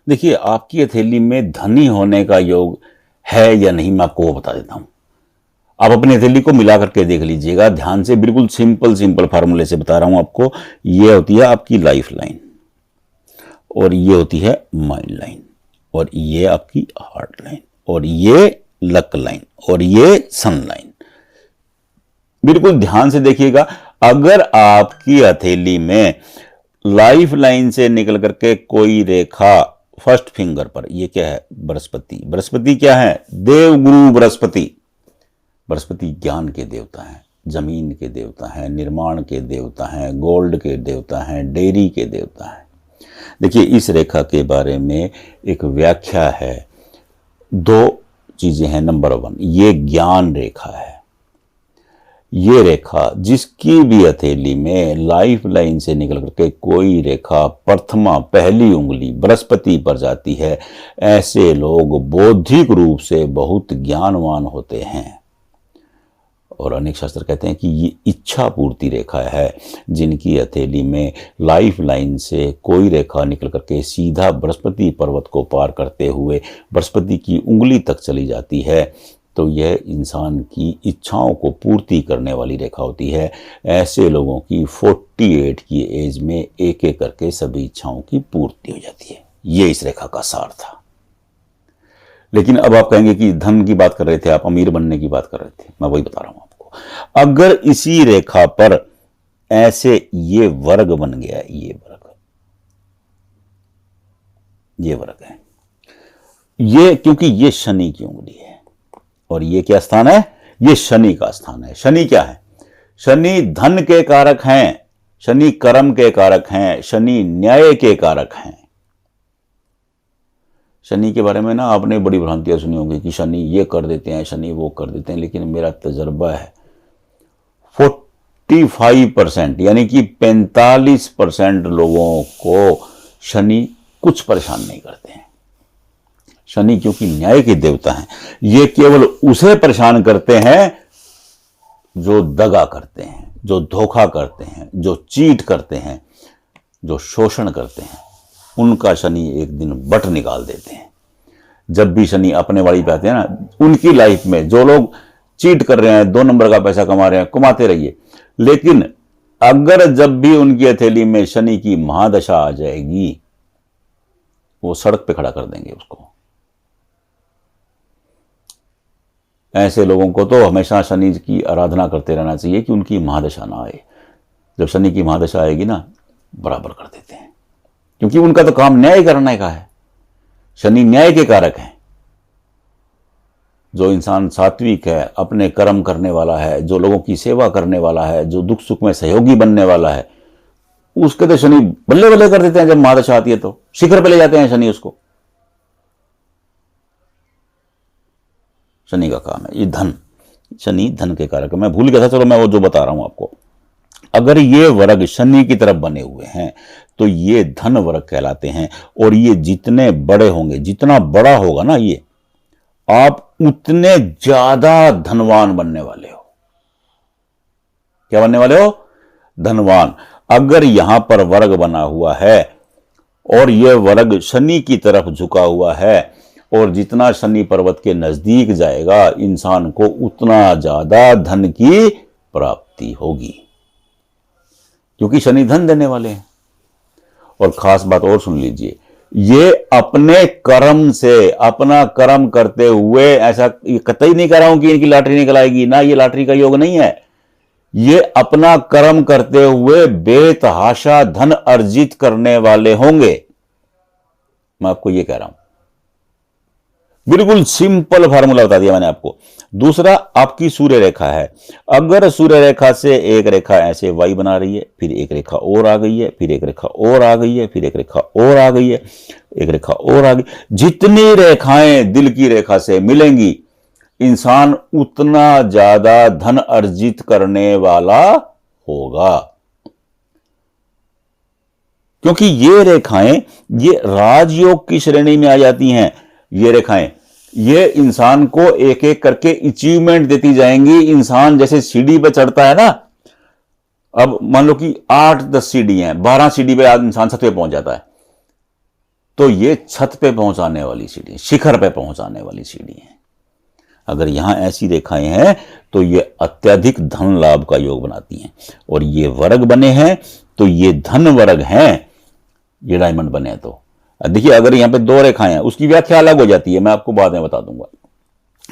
देखिए, आपकी हथेली में धनी होने का योग है या नहीं, मैं आपको वो बता देता हूं। आप अपनी हथेली को मिला करके देख लीजिएगा ध्यान से, बिल्कुल सिंपल सिंपल फार्मूले से बता रहा हूं आपको। ये होती है आपकी लाइफ लाइन, और ये होती है माइंड लाइन, और ये आपकी हार्ट लाइन, और ये लक लाइन, और ये सन लाइन। बिल्कुल ध्यान से देखिएगा। अगर आपकी हथेली में लाइफ लाइन से निकल करके कोई रेखा फर्स्ट फिंगर पर, ये क्या है? बृहस्पति। बृहस्पति क्या है? देवगुरु बृहस्पति। बृहस्पति ज्ञान के देवता हैं, जमीन के देवता हैं, निर्माण के देवता हैं, गोल्ड के देवता हैं, डेयरी के देवता हैं। देखिए, इस रेखा के बारे में एक व्याख्या है। दो चीजें हैं। नंबर 1, ये ज्ञान रेखा है। ये रेखा जिसकी भी हथेली में लाइफ लाइन से निकल करके कोई रेखा प्रथमा पहली उंगली बृहस्पति पर जाती है, ऐसे लोग बौद्धिक रूप से बहुत ज्ञानवान होते हैं। और अनेक शास्त्र कहते हैं कि ये इच्छा पूर्ति रेखा है। जिनकी हथेली में लाइफ लाइन से कोई रेखा निकल करके सीधा बृहस्पति पर्वत को पार करते हुए बृहस्पति की उंगली तक चली जाती है, तो यह इंसान की इच्छाओं को पूर्ति करने वाली रेखा होती है। ऐसे लोगों की 48 की एज में एक एक करके सभी इच्छाओं की पूर्ति हो जाती है। ये इस रेखा का सार था। लेकिन अब आप कहेंगे कि धन की बात कर रहे थे आप, अमीर बनने की बात कर रहे थे, मैं वही बता रहा हूं आपको। अगर इसी रेखा पर ऐसे ये वर्ग बन गया, ये वर्ग है, ये क्योंकि ये शनि की उंगली है, और ये क्या स्थान है? ये शनि का स्थान है। शनि क्या है? शनि धन के कारक हैं, शनि कर्म के कारक हैं, शनि न्याय के कारक हैं। शनि के बारे में ना आपने बड़ी भ्रांतियां सुनी होंगी कि शनि ये कर देते हैं, शनि वो कर देते हैं, लेकिन मेरा तजर्बा है 45% यानी कि 45% लोगों को शनि कुछ परेशान नहीं करते हैं। शनि क्योंकि न्याय के देवता हैं, ये केवल उसे परेशान करते हैं जो दगा करते हैं, जो धोखा करते हैं, जो चीट करते हैं, जो शोषण करते हैं। उनका शनि एक दिन बट निकाल देते हैं। जब भी शनि अपने वाली पे आते हैं ना, उनकी लाइफ में जो लोग चीट कर रहे हैं, 2 नंबर का पैसा कमा रहे हैं, कमाते रहिए, लेकिन अगर जब भी उनकी हथेली में शनि की महादशा आ जाएगी, वो सड़क पे खड़ा कर देंगे उसको। ऐसे लोगों को तो हमेशा शनि की आराधना करते रहना चाहिए कि उनकी महादशा ना आए। जब शनि की महादशा आएगी ना, बराबर कर देते हैं, क्योंकि उनका तो काम न्याय करने का है। शनि न्याय के कारक हैं। जो इंसान सात्विक है, अपने कर्म करने वाला है, जो लोगों की सेवा करने वाला है, जो दुख सुख में सहयोगी बनने वाला है, उसके तो शनि बल्ले बल्ले कर देते हैं। जब महादशा आती है तो शिखर पे ले जाते हैं शनि उसको। शनि का काम है ये धन। शनि धन के कारक है। मैं भूल गया था, चलो मैं वो जो बता रहा हूं आपको। अगर ये वर्ग शनि की तरफ बने हुए हैं तो ये धन वर्ग कहलाते हैं, और ये जितने बड़े होंगे, जितना बड़ा होगा ना ये, आप उतने ज्यादा धनवान बनने वाले हो। क्या बनने वाले हो? धनवान। अगर यहां पर वर्ग बना हुआ है और यह वर्ग शनि की तरफ झुका हुआ है, और जितना शनि पर्वत के नजदीक जाएगा इंसान को उतना ज्यादा धन की प्राप्ति होगी, क्योंकि शनि धन देने वाले हैं। और खास बात और सुन लीजिए, ये अपने कर्म से, अपना कर्म करते हुए, ऐसा कतई नहीं कह रहा हूं कि इनकी लॉटरी निकल आएगी ना, ये लॉटरी का योग नहीं है। ये अपना कर्म करते हुए बेतहाशा धन अर्जित करने वाले होंगे। मैं आपको ये कह रहा हूं, बिल्कुल सिंपल फार्मूला बता दिया मैंने आपको। दूसरा, आपकी सूर्य रेखा है। अगर सूर्य रेखा से एक रेखा ऐसे वाई बना रही है, फिर एक रेखा और आ गई है, फिर एक रेखा और आ गई है, फिर एक रेखा और आ गई है, एक रेखा और आ गई, जितनी रेखाएं दिल की रेखा से मिलेंगी, इंसान उतना ज्यादा धन अर्जित करने वाला होगा। क्योंकि ये रेखाएं, ये राजयोग की श्रेणी में आ जाती हैं। ये रेखाएं, ये इंसान को एक एक करके अचीवमेंट देती जाएंगी। इंसान जैसे सीढ़ी पे चढ़ता है ना, अब मान लो कि 8-10 सीढ़ी हैं, 12 सीढ़ी पे आज इंसान 7वें पहुंच जाता है। तो ये छत पे पहुंचाने वाली सीढ़ी, शिखर पे पहुंचाने वाली सीढ़ी है। अगर यहां ऐसी रेखाएं हैं तो ये अत्यधिक धन लाभ का योग बनाती हैं। और ये वर्ग बने हैं तो ये धन वर्ग हैं, ये डायमंड बने हैं। तो देखिए, अगर यहां पे दो रेखाएं हैं उसकी व्याख्या अलग हो जाती है, मैं आपको बाद में बता दूंगा।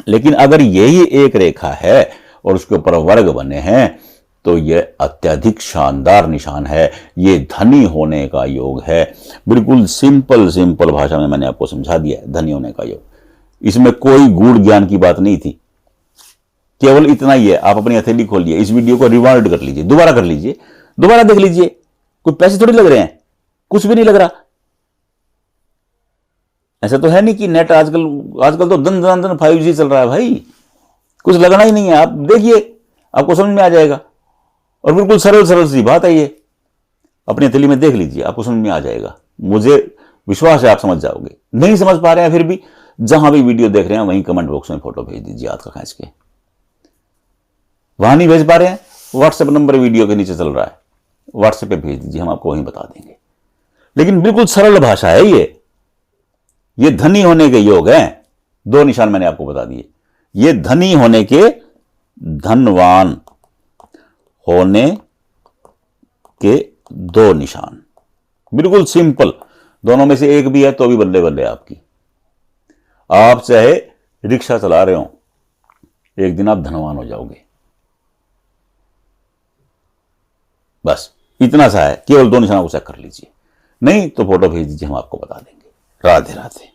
लेकिन अगर यही एक रेखा है और उसके ऊपर वर्ग बने हैं तो यह अत्यधिक शानदार निशान है, ये धनी होने का योग है। बिल्कुल सिंपल सिंपल भाषा में मैंने आपको समझा दिया है धनी होने का योग। इसमें कोई गूढ़ ज्ञान की बात नहीं थी, केवल इतना ही है। आप अपनी हथेली खोलिए, इस वीडियो को रिवाइंड कर लीजिए, दोबारा कर लीजिए, दोबारा देख लीजिए। कोई पैसे थोड़ी लग रहे हैं, कुछ भी नहीं लग रहा। ऐसा तो है नहीं कि नेट आजकल तो दन दन दन 5G चल रहा है भाई, कुछ लगना ही नहीं है। आप देखिए, आपको समझ में आ जाएगा। और बिल्कुल सरल सरल सी बात है ये, अपनी हथेली में देख लीजिए, आपको समझ में आ जाएगा। मुझे विश्वास है आप समझ जाओगे। नहीं समझ पा रहे हैं फिर भी जहां भी वीडियो देख रहे हैं वहीं कमेंट बॉक्स में फोटो भेज दीजिए हाथ का खींच के। वहां नहीं भेज पा रहे हैं, व्हाट्सएप नंबर वीडियो के नीचे चल रहा है, व्हाट्सएप पे भेज दीजिए, हम आपको वहीं बता देंगे। लेकिन बिल्कुल सरल भाषा है ये धनी होने के योग हैं। दो निशान मैंने आपको बता दिए, ये धनी होने के, धनवान होने के दो निशान। बिल्कुल सिंपल, दोनों में से एक भी है तो भी बल्ले बल्ले आपकी। आप चाहे रिक्शा चला रहे हो, एक दिन आप धनवान हो जाओगे। बस इतना सा है, केवल दो निशानों को चेक कर लीजिए। नहीं तो फोटो भेज दीजिए, हम आपको बता देंगे। राधे राधे।